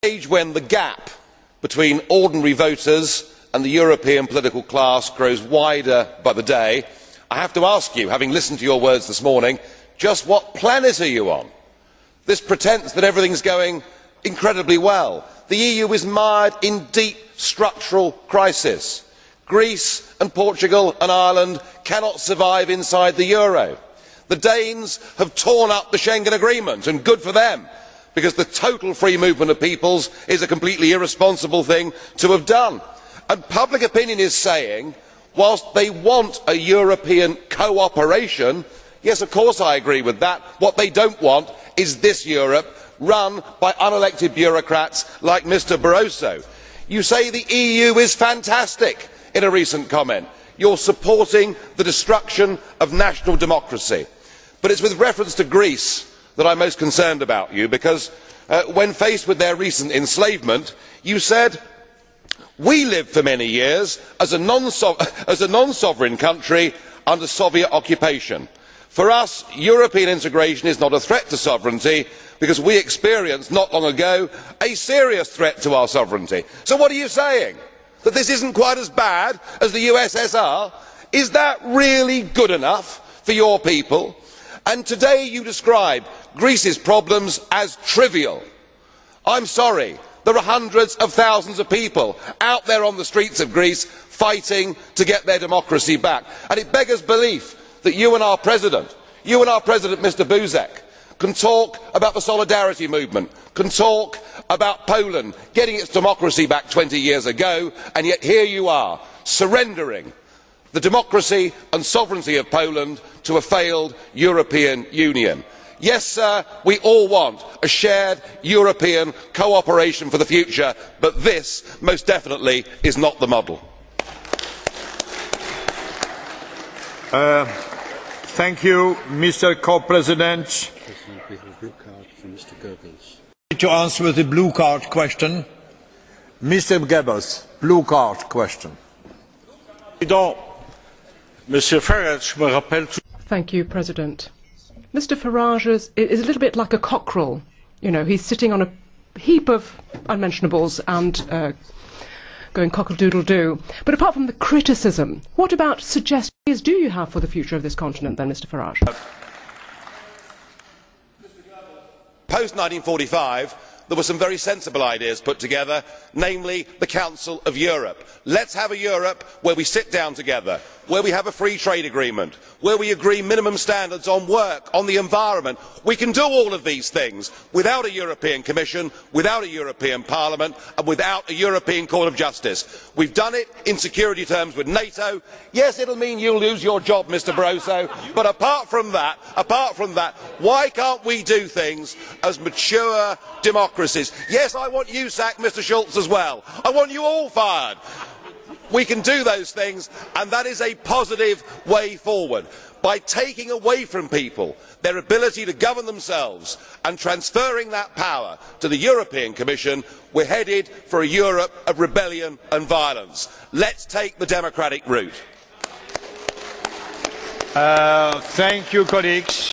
age when the gap between ordinary voters and the European political class grows wider by the day, I have to ask you, having listened to your words this morning, just what planet are you on? This pretence that everything is going incredibly well. The EU is mired in deep structural crisis. Greece and Portugal and Ireland cannot survive inside the euro. The Danes have torn up the Schengen Agreement, and good for them, because the total free movement of peoples is a completely irresponsible thing to have done. And public opinion is saying, whilst they want a European cooperation, yes, of course I agree with that, what they do not want is this Europe run by unelected bureaucrats like Mr Barroso. You say the EU is fantastic in a recent comment. You are supporting the destruction of national democracy. But it is with reference to Greece that I am most concerned about you, because when faced with their recent enslavement, you said, "We lived for many years as a non-sovereign country under Soviet occupation. For us, European integration is not a threat to sovereignty, because we experienced not long ago a serious threat to our sovereignty." So what are you saying? That this is not quite as bad as the USSR? Is that really good enough for your people? And today you describe Greece's problems as trivial. I am sorry, there are hundreds of thousands of people out there on the streets of Greece fighting to get their democracy back. And it beggars belief that you and our President, Mr Buzek, can talk about the solidarity movement, can talk about Poland getting its democracy back 20 years ago, and yet here you are, surrendering the democracy and sovereignty of Poland to a failed European Union. Yes, sir, we all want a shared European cooperation for the future, but this most definitely is not the model. Thank you, Mr. Co-President. We have a blue card from Mr. Goebbels. To answer the blue card question, Mr. Goebbels, blue card question. Thank you, President. Mr. Farage is a little bit like a cockerel. You know, he's sitting on a heap of unmentionables and going cockle-doodle-doo. But apart from the criticism, what about suggestions do you have for the future of this continent then, Mr. Farage? Post 1945, there were some very sensible ideas put together, namely the Council of Europe. Let us have a Europe where we sit down together, where we have a free trade agreement, where we agree minimum standards on work, on the environment. We can do all of these things without a European Commission, without a European Parliament and without a European Court of Justice. We have done it in security terms with NATO. Yes, it will mean you will lose your job, Mr Barroso, but apart from that, why can't we do things as mature democracies? Yes, I want you sacked, Mr Schulz, as well. I want you all fired. We can do those things, and that is a positive way forward. By taking away from people their ability to govern themselves and transferring that power to the European Commission, we are headed for a Europe of rebellion and violence. Let us take the democratic route. Thank you, colleagues.